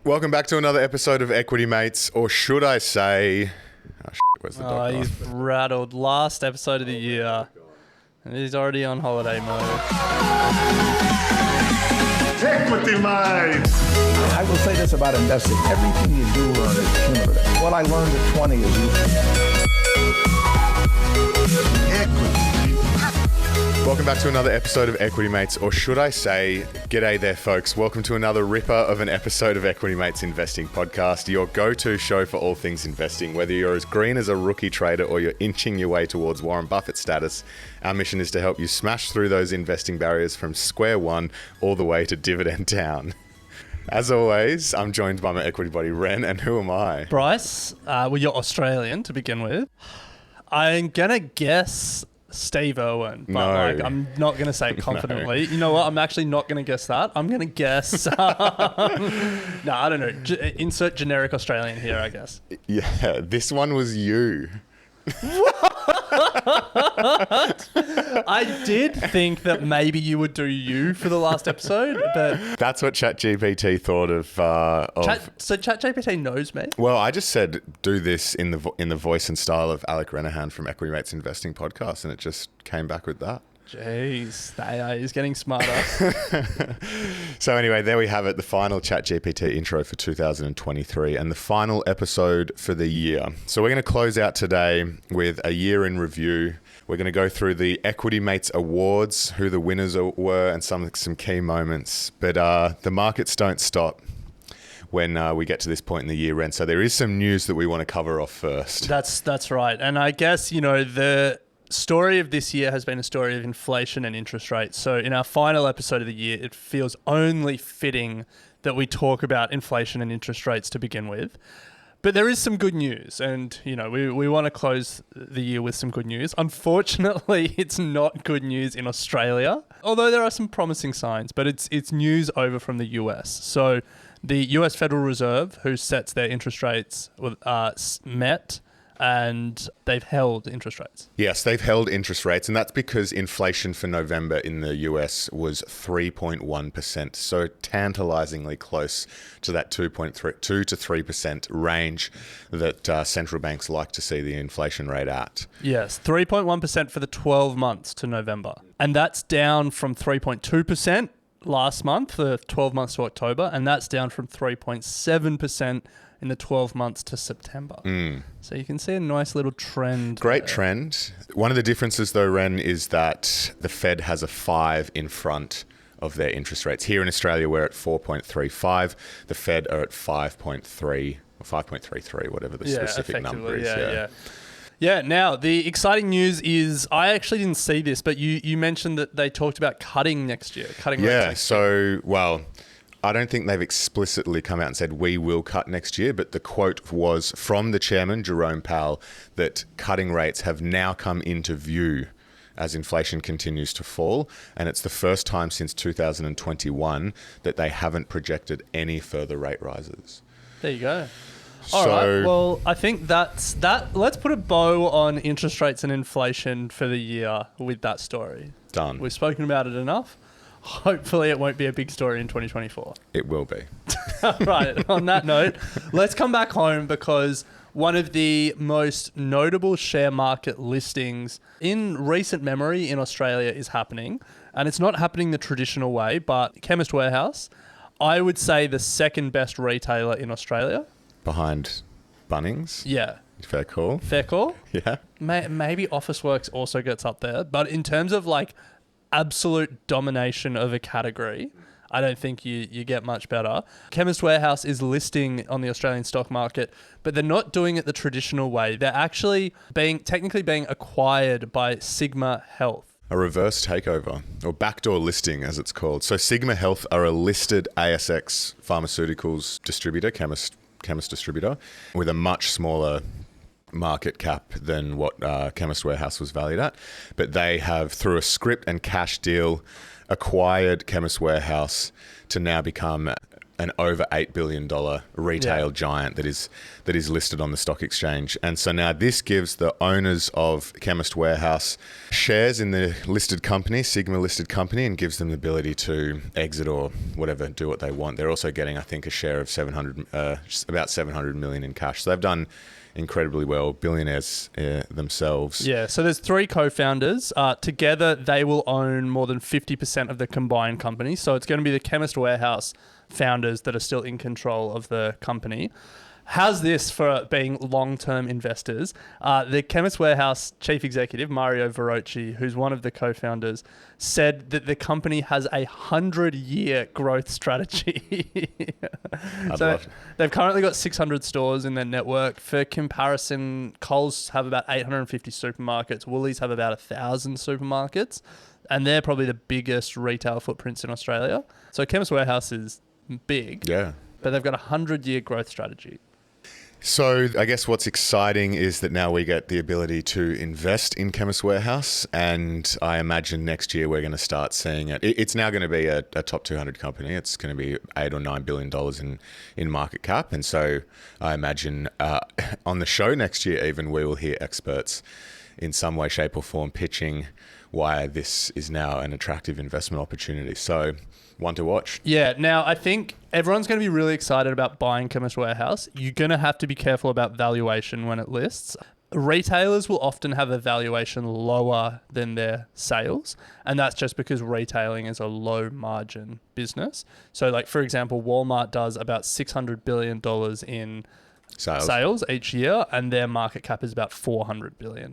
Welcome back to another episode of Equity Mates, or should I say... Oh, shit, where's the dog? He's rattled. Last episode of the year. And he's already on holiday mode. Equity Mates! I will say this about investing. Everything you do learn is cumulative. What I learned at 20 is useful. Welcome back to another episode of Equity Mates, or should I say, g'day there folks. Welcome to another ripper of an episode of Equity Mates Investing Podcast, your go-to show for all things investing. Whether you're as green as a rookie trader or you're inching your way towards Warren Buffett status, our mission is to help you smash through those investing barriers from square one all the way to dividend town. As always, I'm joined by my equity buddy Ren, and who am I? Bryce, well, you're Australian to begin with. I'm going to guess Steve Irwin, but I'm not going to say it confidently. No. You know what? I'm actually not going to guess that. I'm going to guess... no, I don't know. Insert generic Australian here, I guess. Yeah, this one was you. I did think that maybe you would do you for the last episode, but... That's what ChatGPT thought of. So ChatGPT knows me? Well, I just said do this in the voice and style of Alec from Equity Mates Investing Podcast, and it just came back with that. Jeez, the AI is getting smarter. So anyway, there we have it, the final ChatGPT intro for 2023 and the final episode for the year. So we're going to close out today with a year in review. We're going to go through the Equity Mates Awards, who the winners were, and some key moments. But the markets don't stop when we get to this point in the year, Ren. So there is some news that we want to cover off first. That's right. And I guess, you know, the story of this year has been a story of inflation and interest rates. So in our final episode of the year, it feels only fitting that we talk about inflation and interest rates to begin with. But there is some good news, and you know we want to close the year with some good news. Unfortunately, it's not good news in Australia, although there are some promising signs, but it's news over from the US. So the US Federal Reserve, who sets their interest rates, met, and they've held interest rates. Yes, they've held interest rates, and that's because inflation for November in the US was 3.1%, so tantalizingly close to that 2 to 3% range that central banks like to see the inflation rate at. Yes, 3.1% for the 12 months to November, and that's down from 3.2% last month, the 12 months to October, and that's down from 3.7% in the 12 months to September. So you can see a nice little trend. Great trend. One of the differences though, Ren, is that the Fed has a 5 in front of their interest rates. Here in Australia, we're at 4.35. The Fed are at 5.3 or 5.33, whatever the specific number is. Yeah, now the exciting news is, I actually didn't see this, but you mentioned that they talked about cutting next year. Well, I don't think they've explicitly come out and said we will cut next year, but the quote was from the chairman, Jerome Powell, that cutting rates have now come into view as inflation continues to fall. And it's the first time since 2021 that they haven't projected any further rate rises. There you go. All right. Well, I think that's that. Let's put a bow on interest rates and inflation for the year with that story. Done. We've spoken about it enough. Hopefully it won't be a big story in 2024. It will be. Right. On that note, let's come back home, because one of the most notable share market listings in recent memory in Australia is happening. And it's not happening the traditional way, but Chemist Warehouse, I would say the second best retailer in Australia. Behind Bunnings? Yeah. Fair call. Fair call? Yeah. Maybe Officeworks also gets up there. But in terms of like absolute domination of a category, I don't think you get much better. Chemist Warehouse is listing on the Australian stock market, but they're not doing it the traditional way. They're actually technically being acquired by Sigma Health. A reverse takeover, or backdoor listing as it's called. So Sigma Health are a listed ASX pharmaceuticals distributor, chemist distributor, with a much smaller market cap than what Chemist Warehouse was valued at. But they have, through a script and cash deal, acquired Chemist Warehouse to now become an over $8 billion retail giant that is listed on the stock exchange. And so now this gives the owners of Chemist Warehouse shares in the listed company, Sigma listed company, and gives them the ability to exit or whatever, do what they want. They're also getting, I think, a share of about $700 million in cash. So they've done incredibly well, billionaires themselves. Yeah, so there's 3 co-founders. Together, they will own more than 50% of the combined company. So it's going to be the Chemist Warehouse founders that are still in control of the company. How's this for being long-term investors? The Chemist Warehouse chief executive, Mario Verocci, who's one of the co-founders, said that the company has a 100-year growth strategy. They've currently got 600 stores in their network. For comparison, Coles have about 850 supermarkets. Woolies have about 1,000 supermarkets. And they're probably the biggest retail footprints in Australia. So Chemist Warehouse is big. Yeah. But they've got a 100-year growth strategy. So I guess what's exciting is that now we get the ability to invest in Chemist Warehouse, and I imagine next year we're going to start seeing it. It's now going to be a top 200 company. It's going to be $8 or $9 billion in market cap, and so I imagine on the show next year even we will hear experts in some way, shape or form pitching why this is now an attractive investment opportunity. So one to watch. Yeah. Now, I think everyone's going to be really excited about buying Chemist Warehouse. You're going to have to be careful about valuation when it lists. Retailers will often have a valuation lower than their sales, and that's just because retailing is a low margin business. So like, for example, Walmart does about $600 billion in sales each year, and their market cap is about $400 billion.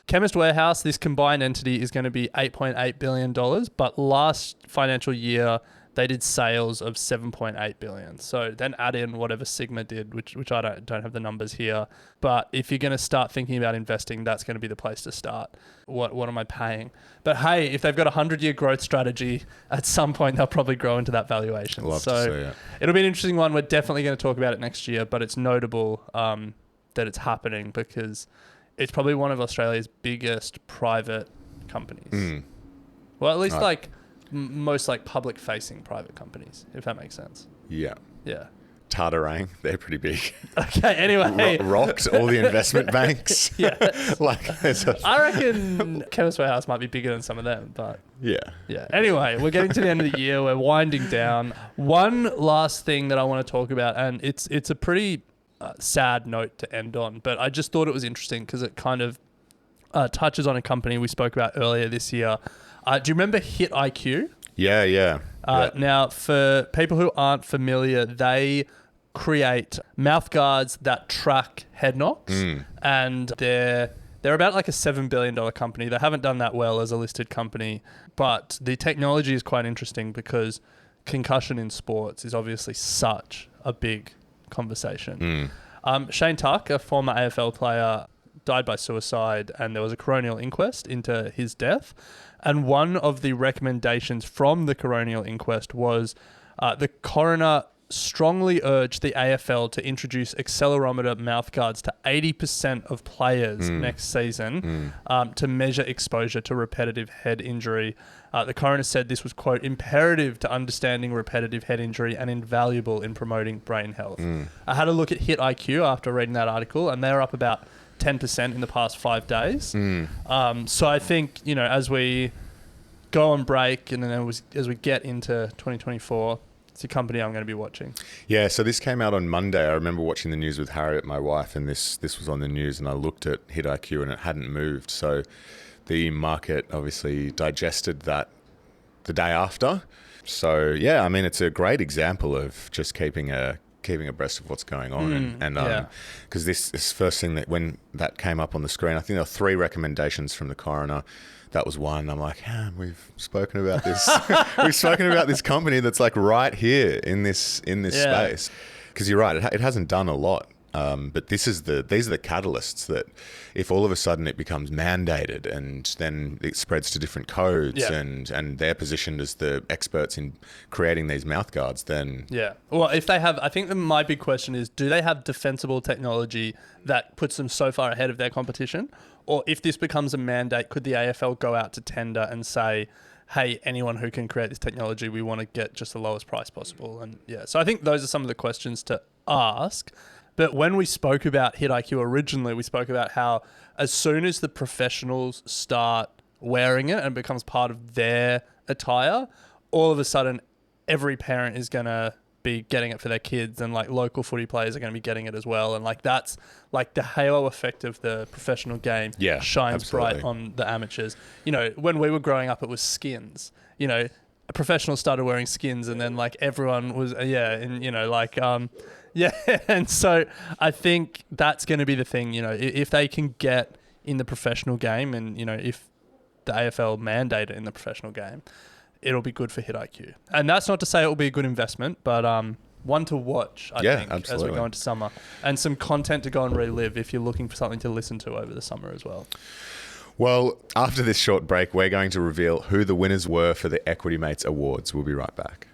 Chemist Warehouse, this combined entity, is going to be $8.8 billion, but last financial year they did sales of $7.8 billion. So then add in whatever Sigma did, which I don't have the numbers here. But if you're going to start thinking about investing, that's going to be the place to start. What am I paying? But hey, if they've got a 100-year growth strategy, at some point they'll probably grow into that valuation. Love to see it. It'll be an interesting one. We're definitely going to talk about it next year, but it's notable that it's happening because it's probably one of Australia's biggest private companies. Well, at least most public-facing private companies, if that makes sense. Yeah. Yeah. Tartarang, they're pretty big. Okay, anyway. Rocked all the investment banks. Yeah. I reckon Chemist Warehouse might be bigger than some of them, but... Yeah. Yeah. Anyway, we're getting to the end of the year. We're winding down. One last thing that I want to talk about, and it's a pretty sad note to end on, but I just thought it was interesting because it kind of touches on a company we spoke about earlier this year. Do you remember Hit IQ? Yeah. Now, for people who aren't familiar, they create mouth guards that track head knocks, and they're about like a $7 billion company. They haven't done that well as a listed company, but the technology is quite interesting because concussion in sports is obviously such a big conversation. Shane Tuck, a former AFL player, died by suicide, and there was a coronial inquest into his death. And one of the recommendations from the coronial inquest was the coroner strongly urged the AFL to introduce accelerometer mouthguards to 80% of players next season to measure exposure to repetitive head injury. The coroner said this was, quote, imperative to understanding repetitive head injury and invaluable in promoting brain health. I had a look at Hit IQ after reading that article, and they were up about 10% in the past 5 days. So I think, as we go on break and then as we get into 2024, it's a company I'm going to be watching. Yeah, so this came out on Monday. I remember watching the news with Harriet, my wife, and this was on the news, and I looked at Hit IQ and it hadn't moved. So the market obviously digested that the day after. So yeah, I mean, it's a great example of just keeping abreast of what's going on. And because this first thing that when that came up on the screen, I think there were 3 recommendations from the coroner. That was one. I'm like, we've spoken about this. We've spoken about this company that's like right here in this space. Because you're right, it hasn't done a lot. But these are the catalysts that if all of a sudden it becomes mandated and then it spreads to different codes and they're positioned as the experts in creating these mouth guards, then... Yeah. Well, if they have... I think my big question is, do they have defensible technology that puts them so far ahead of their competition? Or if this becomes a mandate, could the AFL go out to tender and say, hey, anyone who can create this technology, we want to get just the lowest price possible. And yeah, so I think those are some of the questions to ask. But when we spoke about HitIQ originally, we spoke about how as soon as the professionals start wearing it and becomes part of their attire, all of a sudden every parent is going to be getting it for their kids, and like local footy players are going to be getting it as well. And like that's like the halo effect of the professional game shines absolutely. bright on the amateurs. You know, when we were growing up, it was skins. You know, professionals started wearing skins, and then like everyone was and you know like and so I think that's going to be the thing. You know, if they can get in the professional game, and you know if the AFL mandate it in the professional game, it'll be good for HitIQ. And that's not to say it will be a good investment, but one to watch, I think, absolutely. as we go into summer. And some content to go and relive if you're looking for something to listen to over the summer as well. Well, after this short break, we're going to reveal who the winners were for the Equity Mates Awards. We'll be right back.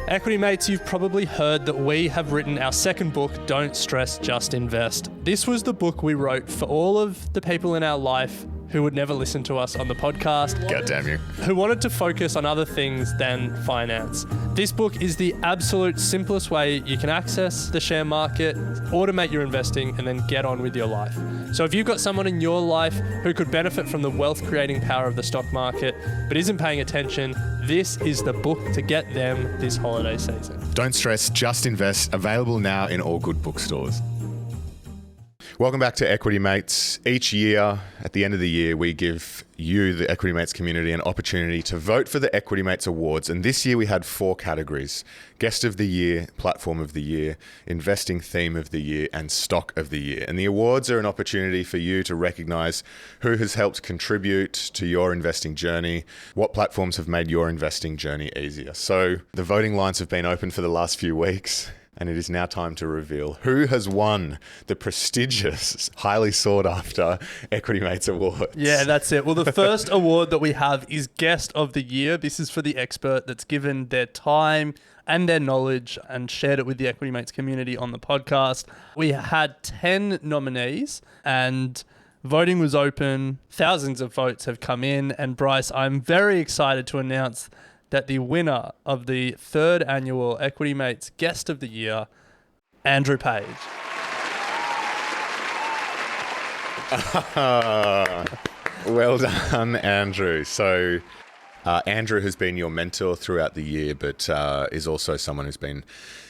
Equity Mates, you've probably heard that we have written our second book, Don't Stress, Just Invest. This was the book we wrote for all of the people in our life who would never listen to us on the podcast. God damn you. Who wanted to focus on other things than finance. This book is the absolute simplest way you can access the share market, automate your investing, and then get on with your life. So if you've got someone in your life who could benefit from the wealth creating power of the stock market, but isn't paying attention, this is the book to get them this holiday season. Don't Stress, Just Invest, available now in all good bookstores. Welcome back to Equity Mates. Each year, at the end of the year, we give you, the Equity Mates community, an opportunity to vote for the Equity Mates Awards. And this year we had 4 categories: Guest of the Year, Platform of the Year, Investing Theme of the Year, and Stock of the Year. And the awards are an opportunity for you to recognise who has helped contribute to your investing journey, what platforms have made your investing journey easier. So the voting lines have been open for the last few weeks, and it is now time to reveal who has won the prestigious, highly sought after Equity Mates Awards. Yeah, that's it. Well, the first award that we have is Guest of the Year. This is for the expert that's given their time and their knowledge and shared it with the Equity Mates community on the podcast. We had 10 nominees and voting was open. Thousands of votes have come in. And Bryce, I'm very excited to announce that the winner of the 3rd annual Equity Mates Guest of the Year, Andrew Page. Well done, Andrew. So Andrew has been your mentor throughout the year, but is also someone who's been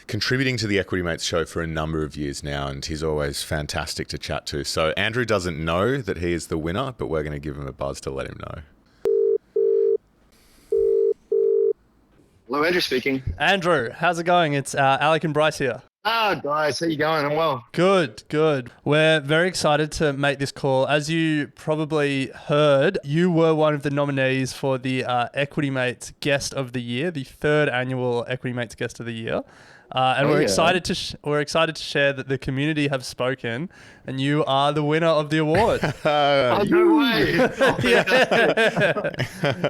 contributing to the Equity Mates show for a number of years now, and he's always fantastic to chat to. So Andrew doesn't know that he is the winner, but we're going to give him a buzz to let him know. Hello, Andrew speaking. Andrew, how's it going? It's Alec and Bryce here. Guys, how you going? I'm well. Good. We're very excited to make this call. As you probably heard, you were one of the nominees for the Equity Mates Guest of the Year, the 3rd annual Equity Mates Guest of the Year. And we're excited to share that the community have spoken, and you are the winner of the award. No way!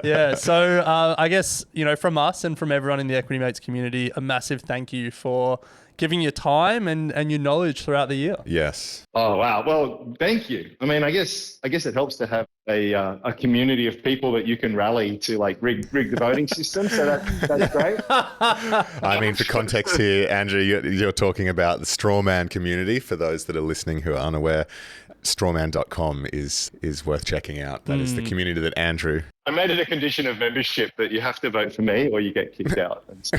Yeah. So I guess from us and from everyone in the Equity Mates community, a massive thank you for giving your time and your knowledge throughout the year. Yes. Oh wow! Well, thank you. I mean, I guess it helps to have a community of people that you can rally to like rig the voting system. So that's great. I mean, for context here, Andrew, you're talking about the Strawman community. For those that are listening who are unaware, strawman.com is worth checking out. That is the community that Andrew... I made it a condition of membership that you have to vote for me or you get kicked out. And so,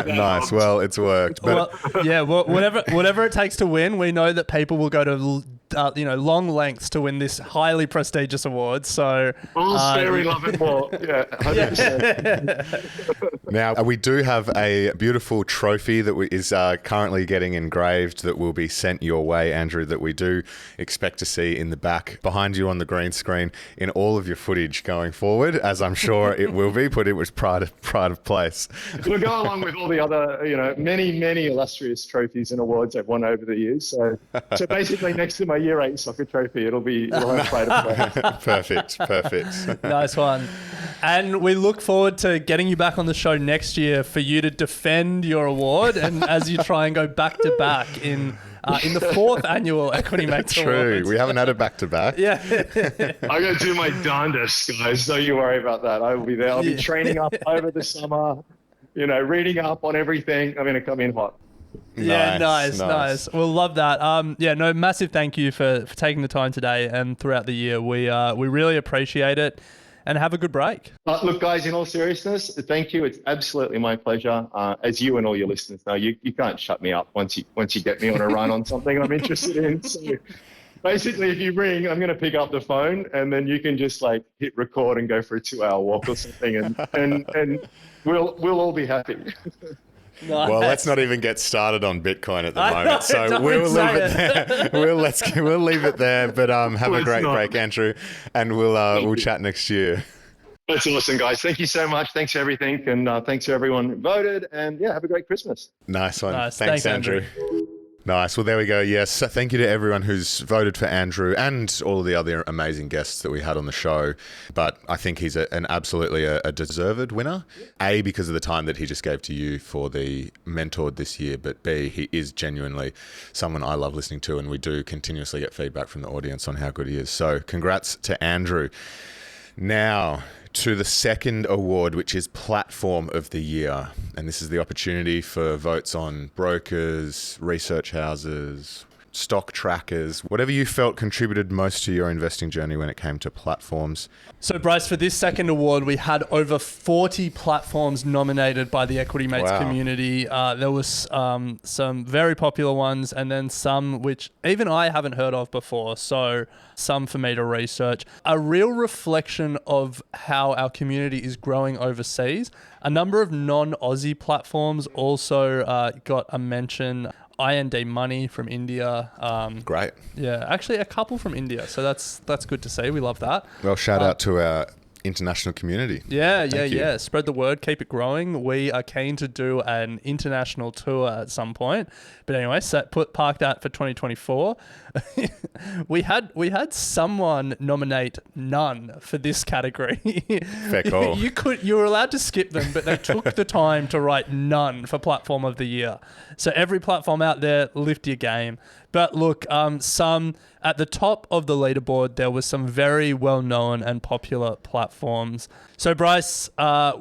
Nice. Well, it's worked. But whatever it takes to win. We know that people will go to long lengths to win this highly prestigious award. So all sharing, love and more. Yeah, 100%. Now, we do have a beautiful trophy that is currently getting engraved that will be sent your way, Andrew, that we do expect to see in the back behind you on the green screen in all of your footage going forward, as I'm sure it will be, but it was pride of place. It'll go along with all the other, many illustrious trophies and awards I've won over the years. So basically next to my Year 8 soccer trophy, it'll have pride of place. Perfect. Nice one. And we look forward to getting you back on the show next year for you to defend your award, and as you try and go back to back in in the 4th annual Equity Mates True. Awards. We haven't had it back to back. Yeah. I'm going to do my darndest, guys. Don't you worry about that. I will be there. I'll be training up over the summer, reading up on everything. I'm going to come in hot. Yeah, nice. We'll love that. Massive thank you for taking the time today and throughout the year. We really appreciate it, and have a good break. Look, guys, in all seriousness, thank you. It's absolutely my pleasure. As you and all your listeners know, you can't shut me up once you get me on a run on something I'm interested in. So basically, if you ring, I'm going to pick up the phone, and then you can just hit record and go for a 2-hour walk or something, and we'll all be happy. Nice. Well, let's not even get started on Bitcoin at the moment. So we'll leave it there. We'll leave it there. But have a great break, Andrew, and we'll chat next year. That's awesome, guys. Thank you so much. Thanks for everything, and thanks to everyone who voted. And have a great Christmas. Nice one. Nice. Thanks, Andrew. Nice. Well, there we go. Yes. So thank you to everyone who's voted for Andrew and all of the other amazing guests that we had on the show. But I think he's absolutely a deserved winner. A, because of the time that he just gave to you for the Mentored this year. But B, he is genuinely someone I love listening to. And we do continuously get feedback from the audience on how good he is. So congrats to Andrew. Now, to the second award, which is Platform of the Year. And this is the opportunity for votes on brokers, research houses, stock trackers, whatever you felt contributed most to your investing journey when it came to platforms. So, Bryce, for this second award, we had over 40 platforms nominated by the Equity Mates community. There was some very popular ones, and then some which even I haven't heard of before. So some for me to research. A real reflection of how our community is growing overseas. A number of non-Aussie platforms also got a mention. IND Money from India. Great. Yeah, actually a couple from India. So that's good to see. We love that. Well, shout out to our international community. Yeah. Spread the word, keep it growing. We are keen to do an international tour at some point. But anyway, park that for 2024. We had someone nominate none for this category. Fair call. You were allowed to skip them, but they took the time to write none for Platform of the Year. So every platform out there, lift your game. But look, some at the top of the leaderboard, there was some very well-known and popular platforms. So Bryce,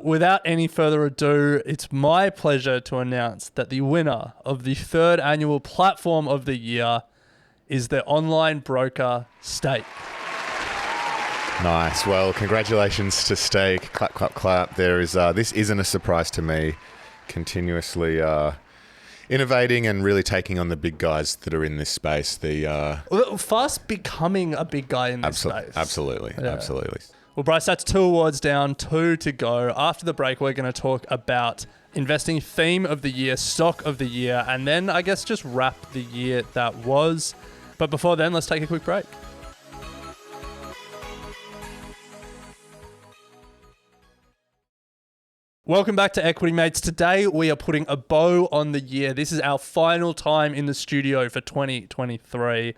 without any further ado, it's my pleasure to announce that the winner of the 3rd annual Platform of the Year is the online broker Strait. Nice. Well, congratulations to Stake. Clap, clap, clap. This isn't a surprise to me. Continuously innovating and really taking on the big guys that are in this space. Fast becoming a big guy in this space. Absolutely. Well, Bryce, that's 2 awards down, 2 to go. After the break, we're going to talk about investing theme of the year, stock of the year, and then I guess just wrap the year that was. But before then, let's take a quick break. Welcome back to Equity Mates. Today we are putting a bow on the year. This is our final time in the studio for 2023.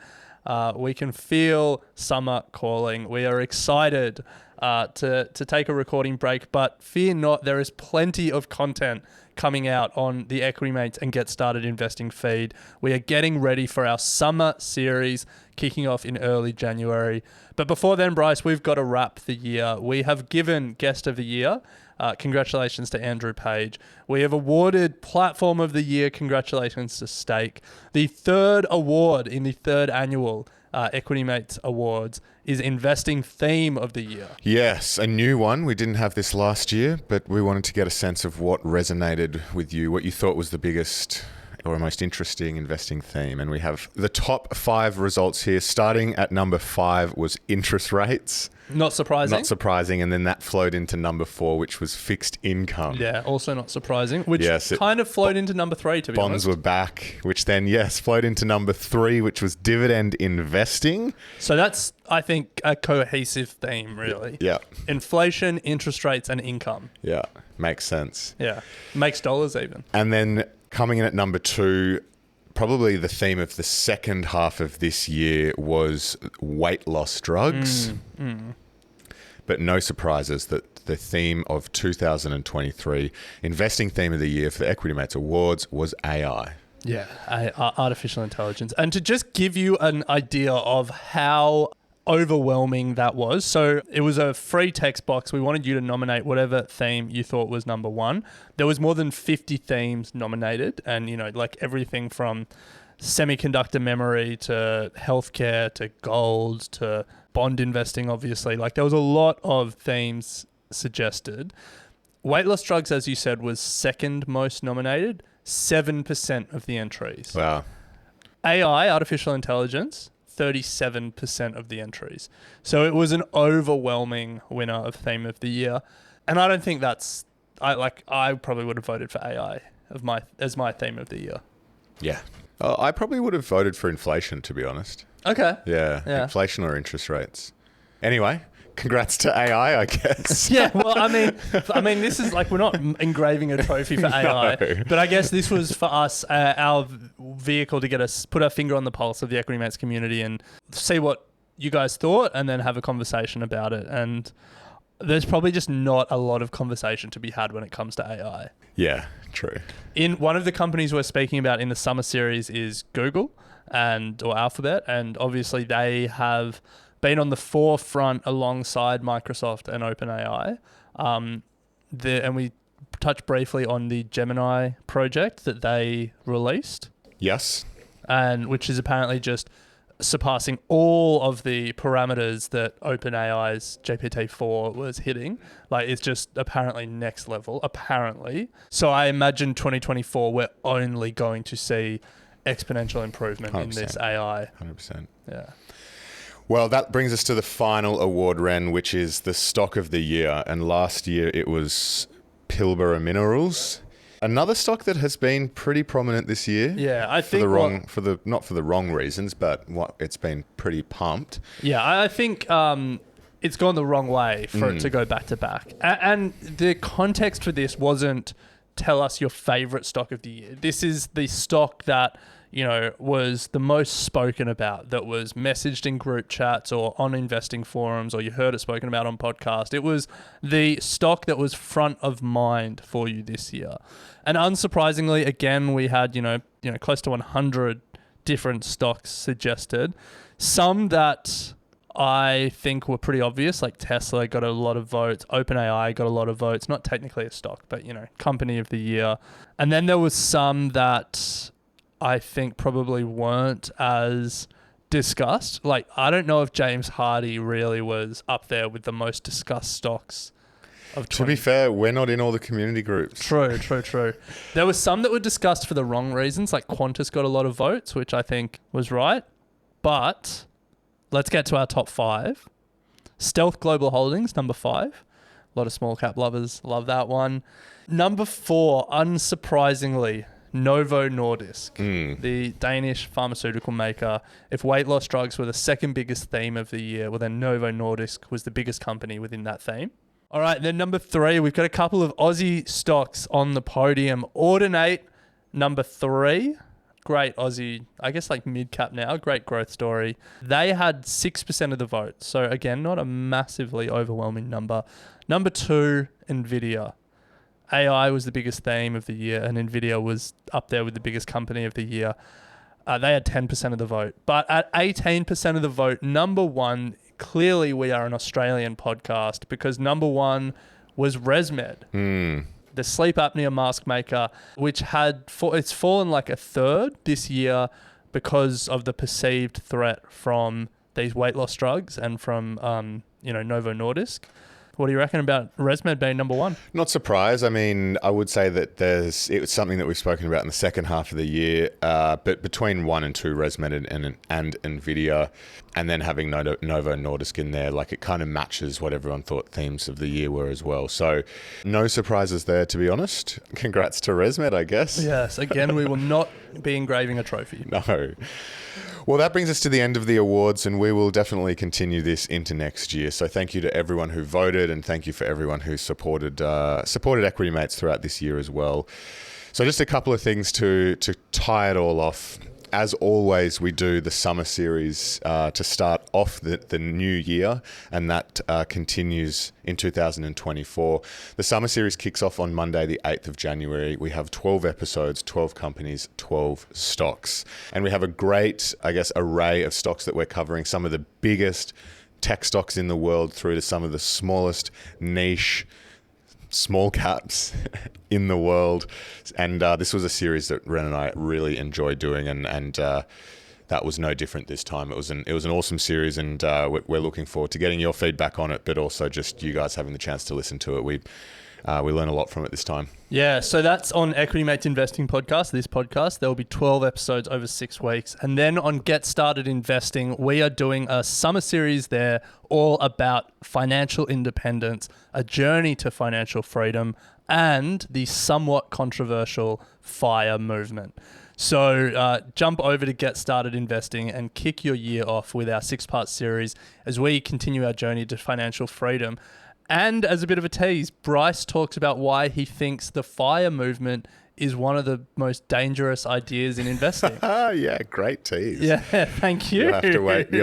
We can feel summer calling. We are excited to take a recording break, but fear not, there is plenty of content coming out on the Equity Mates and Get Started Investing feed. We are getting ready for our summer series kicking off in early January. But before then, Bryce, we've got to wrap the year. We have given Guest of the Year. Congratulations to Andrew Page. We have awarded Platform of the Year. Congratulations to Stake. The 3rd award in the 3rd annual Equity Mates Awards is Investing Theme of the Year. Yes, a new one. We didn't have this last year, but we wanted to get a sense of what resonated with you, what you thought was the biggest or most interesting investing theme. And we have the top 5 results here. Starting at number 5 was interest rates. Not surprising. And then that flowed into number 4, which was fixed income. Yeah, also not surprising, which kind of flowed into number 3, to be honest. Bonds were back, which then, flowed into number 3, which was dividend investing. So that's, I think, a cohesive theme, really. Yeah. Inflation, interest rates, and income. Yeah, makes sense. Yeah, makes dollars even. And then coming in at number 2, probably the theme of the second half of this year was weight loss drugs. But no surprises that the theme of 2023, investing theme of the year for the Equity Mates Awards, was AI. Yeah, artificial intelligence. And to just give you an idea of how overwhelming that was. So it was a free text box. We wanted you to nominate whatever theme you thought was number one. There was more than 50 themes nominated, and like everything from semiconductor memory to healthcare to gold to bond investing, obviously. Like there was a lot of themes suggested. Weight loss drugs, as you said, was second most nominated, 7% of the entries. Wow. AI, artificial intelligence, 37% of the entries. So it was an overwhelming winner of theme of the year. And I don't think I probably would have voted for AI as my theme of the year. Yeah. I probably would have voted for inflation, to be honest. Okay. Yeah. Inflation or interest rates. Anyway, congrats to AI, I guess. Yeah, well, I mean, this is like, we're not engraving a trophy for AI, No. but I guess this was for us, our vehicle to get us, put our finger on the pulse of the Equity Mates community and see what you guys thought and then have a conversation about it. And there's probably just not a lot of conversation to be had when it comes to AI. Yeah, true. In one of the companies we're speaking about in the summer series is Google or Alphabet, and obviously they have been on the forefront alongside Microsoft and OpenAI. And we touched briefly on the Gemini project that they released. Yes. And which is apparently just surpassing all of the parameters that OpenAI's GPT-4 was hitting. Like, it's just apparently next level, apparently. So I imagine 2024, we're only going to see exponential improvement 100%. in this AI. 100%. Yeah. Well, that brings us to the final award, Ren, which is the stock of the year. And last year it was Pilbara Minerals. Another stock that has been pretty prominent this year. Yeah, I think not for the wrong reasons, but it's been pretty pumped. Yeah, I think it's gone the wrong way for it to go back to back. And the context for this wasn't tell us your favorite stock of the year. This is the stock that was the most spoken about, that was messaged in group chats or on investing forums, or you heard it spoken about on podcast. It was the stock that was front of mind for you this year. And unsurprisingly, again, we had, close to 100 different stocks suggested. Some that I think were pretty obvious, like Tesla got a lot of votes, OpenAI got a lot of votes, not technically a stock, but, company of the year. And then there was some that I think probably weren't as discussed. Like, I don't know if James Hardy really was up there with the most discussed stocks of 20. To be fair, we're not in all the community groups. True. There were some that were discussed for the wrong reasons, like Qantas got a lot of votes, which I think was right. But let's get to our top 5. Stealth Global Holdings, number 5. A lot of small cap lovers love that one. Number 4, unsurprisingly, Novo Nordisk, the Danish pharmaceutical maker. If weight loss drugs were the second biggest theme of the year, well, then Novo Nordisk was the biggest company within that theme. All right, then number 3, we've got a couple of Aussie stocks on the podium. Ordinate, number 3. Great Aussie, I guess like mid-cap now, great growth story. They had 6% of the vote. So again, not a massively overwhelming number. Number 2, Nvidia. AI was the biggest theme of the year, and Nvidia was up there with the biggest company of the year. They had 10% of the vote. But at 18% of the vote, number 1, clearly we are an Australian podcast, because number 1 was ResMed, the sleep apnea mask maker, which it's fallen like a third this year because of the perceived threat from these weight loss drugs and from Novo Nordisk. What do you reckon about ResMed being number 1? Not surprised. I mean, I would say that it was something that we've spoken about in the second half of the year, but between 1 and 2, ResMed and Nvidia, and then having Novo Nordisk in there, like, it kind of matches what everyone thought themes of the year were as well. So no surprises there, to be honest. Congrats to ResMed, I guess. Yes, again, we will not be engraving a trophy. No. Well, that brings us to the end of the awards, and we will definitely continue this into next year. So thank you to everyone who voted, and thank you for everyone who supported Equity Mates throughout this year as well. So just a couple of things to tie it all off. as always, we do the summer series to start off the new year, and that continues in 2024. The summer series kicks off on Monday, the 8th of January. We have 12 episodes, 12 companies, 12 stocks. And we have a great, I guess, array of stocks that we're covering, some of the biggest tech stocks in the world through to some of the smallest niche small caps in the world. And this was a series that Ren and I really enjoyed doing, and that was no different this time. It was an awesome series, and we're looking forward to getting your feedback on it, but also just you guys having the chance to listen to it. We learn a lot from it this time. Yeah, so that's on Equity Mates Investing Podcast, this podcast. There will be 12 episodes over 6 weeks. And then on Get Started Investing, we are doing a summer series there all about financial independence, a journey to financial freedom, and the somewhat controversial FIRE movement. So jump over to Get Started Investing and kick your year off with our 6-part series as we continue our journey to financial freedom. And as a bit of a tease, Bryce talks about why he thinks the FIRE movement is one of the most dangerous ideas in investing. Yeah, great tease. Yeah, thank you. You'll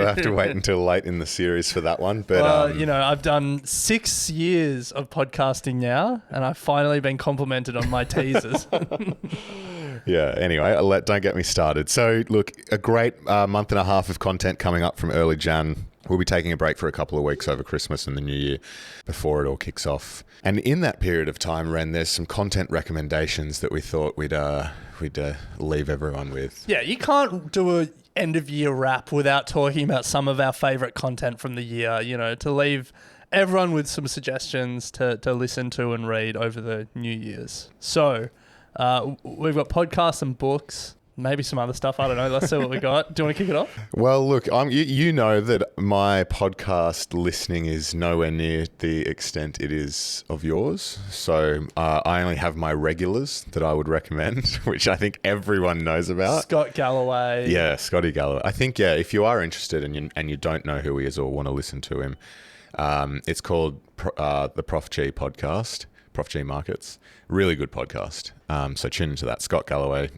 have to wait until late in the series for that one. But I've done 6 years of podcasting now, and I've finally been complimented on my teasers. Yeah, anyway, don't get me started. So, look, a great month and a half of content coming up from early Jan. We'll be taking a break for a couple of weeks over Christmas and the New Year before it all kicks off. And in that period of time, Ren, there's some content recommendations that we thought we'd leave everyone with. Yeah, you can't do a end of year wrap without talking about some of our favourite content from the year, to leave everyone with some suggestions to listen to and read over the New Year's. So we've got podcasts and books. Maybe some other stuff. I don't know. Let's see what we got. Do you want to kick it off? Well, look, you know that my podcast listening is nowhere near the extent it is of yours. So I only have my regulars that I would recommend, which I think everyone knows about. Scott Galloway. Yeah, Scotty Galloway. I think, if you are interested and you don't know who he is or want to listen to him, it's called the Prof G podcast, Prof G Markets. Really good podcast. So tune into that. Scott Galloway.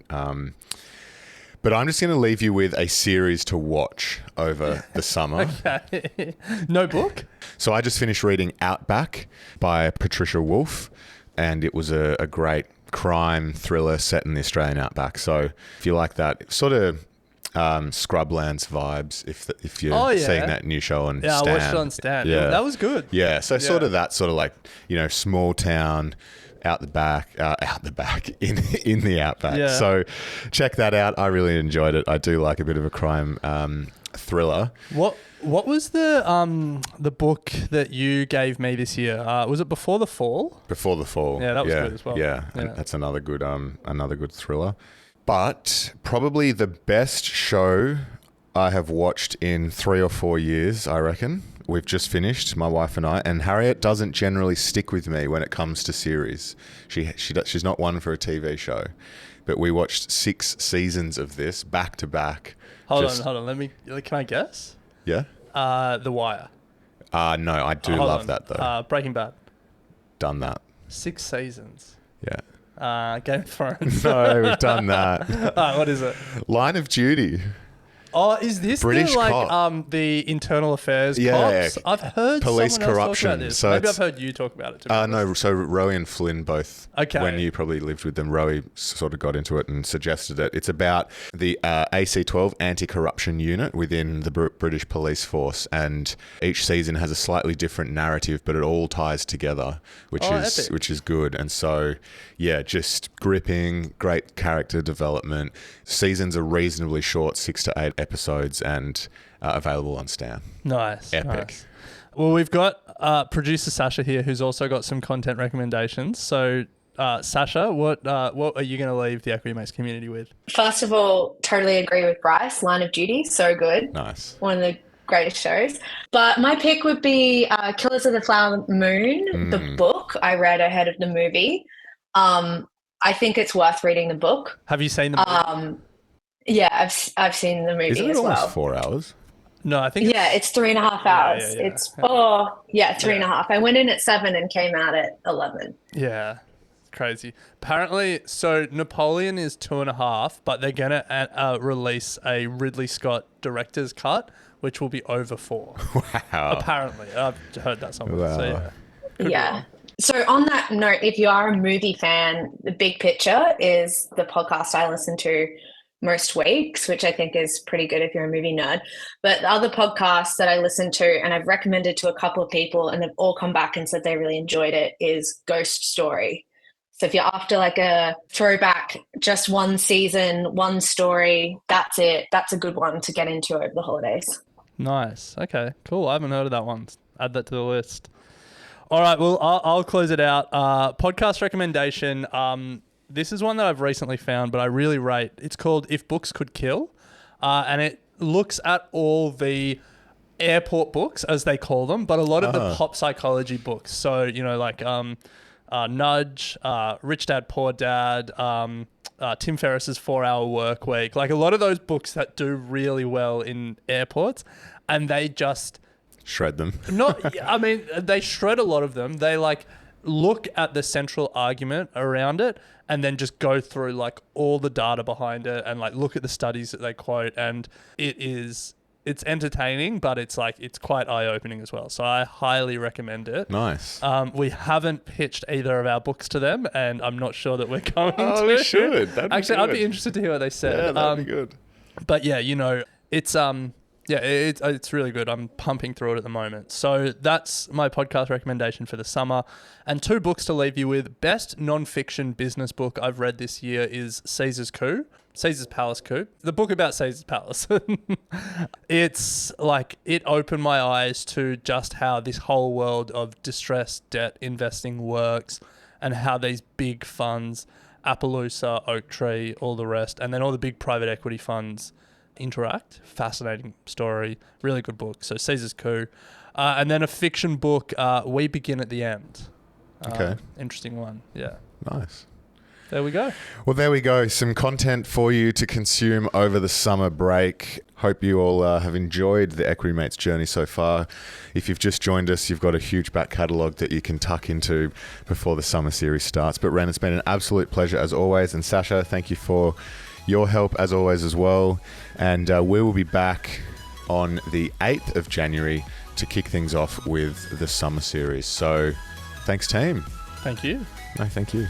But I'm just going to leave you with a series to watch over the summer. Okay. No book? So I just finished reading Outback by Patricia Wolfe, and it was a great crime thriller set in the Australian outback. So if you like that sort of Scrublands vibes, if you're seeing that new show on Stan. Yeah, I watched it on Stan. Yeah. That was good. Yeah, so sort of that sort of like, small town, out the back, in the outback. Yeah. So check that out. I really enjoyed it. I do like a bit of a crime thriller. What was the book that you gave me this year? Was it Before the Fall? Before the Fall. Yeah, that was good as well. Yeah, and that's another good thriller. But probably the best show I have watched in 3 or 4 years, I reckon. We've just finished, my wife and I, and Harriet doesn't generally stick with me when it comes to series. She's not one for a TV show, but we watched 6 seasons of this back to back. Hold on. Can I guess? Yeah. The Wire. No, I do love that though. Breaking Bad. Done that. 6 seasons. Yeah. Game of Thrones. No, we've done that. What is it? Line of Duty. Oh, is this British the internal affairs yeah, cops? I've heard police someone else corruption. talk about this. So maybe I've heard you talk about it too. No, so Rowie and Flynn both. Okay. When you probably lived with them, Rowie sort of got into it and suggested it. It's about the AC-12 anti-corruption unit within the British police force, and each season has a slightly different narrative, but it all ties together, which is good. And so, yeah, just gripping, great character development. Seasons are reasonably short, 6 to 8 episodes, and available on Stan. Nice. Epic. Nice. Well, we've got producer Sascha here, who's also got some content recommendations. So, Sascha, what are you going to leave the Equity Mates community with? First of all, totally agree with Bryce. Line of Duty, so good. Nice. One of the greatest shows. But my pick would be Killers of the Flower Moon, the book I read ahead of the movie. I think it's worth reading the book. Have you seen the movie? Yeah, I've seen the movie Isn't it as well. almost 4 hours? No, I think it's 3.5 hours. Yeah. It's 3.5. I went in at 7 and came out at 11. Yeah. crazy. Apparently, so Napoleon is 2.5, but they're going to release a Ridley Scott director's cut, which will be over 4. Wow. Apparently. I've heard that somewhere. Wow. So, yeah. Could be Yeah. wrong. So on that note, if you are a movie fan, The Big Picture is the podcast I listen to most weeks, which I think is pretty good if you're a movie nerd. But the other podcasts that I listen to and I've recommended to a couple of people and they've all come back and said they really enjoyed it is Ghost Story. So if you're after like a throwback, just one season, one story, that's it. That's a good one to get into over the holidays. Nice. Okay, cool. I haven't heard of that one. Add that to the list. All right, well, I'll close it out. Podcast recommendation. This is one that I've recently found, but I really rate. It's called If Books Could Kill, and it looks at all the airport books, as they call them, but a lot of the pop psychology books. So, you know, like Nudge, Rich Dad, Poor Dad, Tim Ferriss's 4-Hour Work Week. Like a lot of those books that do really well in airports, and they just... Shred them. They shred a lot of them. They like look at the central argument around it and then just go through like all the data behind it and like look at the studies that they quote. And it's entertaining, but it's quite eye-opening as well. So I highly recommend it. Nice. We haven't pitched either of our books to them, and I'm not sure that we're going to. Oh, we should. That'd be Actually, good. I'd be interested to hear what they said. Yeah, that'd be good. But yeah, you know, it's it's really good. I'm pumping through it at the moment. So that's my podcast recommendation for the summer. And 2 books to leave you with. Best non-fiction business book I've read this year is Caesar's Palace Coup. The book about Caesar's Palace. It's like, it opened my eyes to just how this whole world of distressed debt investing works and how these big funds, Appaloosa, Oaktree, all the rest, and then all the big private equity funds interact. Fascinating story, really good book. So Caesar's Coup, and then a fiction book, We Begin at the End. Okay. Interesting one. Yeah. Nice. There we go. Well, there we go. Some content for you to consume over the summer break. Hope you all have enjoyed the Equity Mates journey so far. If you've just joined us, you've got a huge back catalogue that you can tuck into before the summer series starts. But Ren, it's been an absolute pleasure as always. And Sascha, thank you for your help as always as well. And we will be back on the 8th of January to kick things off with the summer series. So thanks, team. Thank you. No, thank you.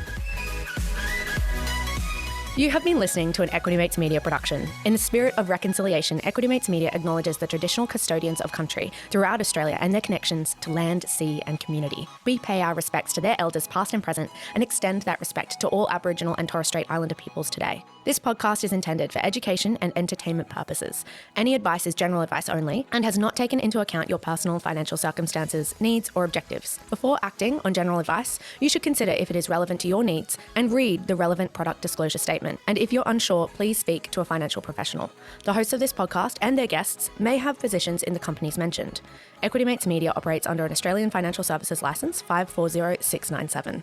You have been listening to an Equity Mates Media production. In the spirit of reconciliation, Equity Mates Media acknowledges the traditional custodians of country throughout Australia and their connections to land, sea and community. We pay our respects to their elders past and present and extend that respect to all Aboriginal and Torres Strait Islander peoples today. This podcast is intended for education and entertainment purposes. Any advice is general advice only and has not taken into account your personal financial circumstances, needs or objectives. Before acting on general advice, you should consider if it is relevant to your needs and read the relevant product disclosure statement. And if you're unsure, please speak to a financial professional. The hosts of this podcast and their guests may have positions in the companies mentioned. Equity Mates Media operates under an Australian Financial Services Licence 540697.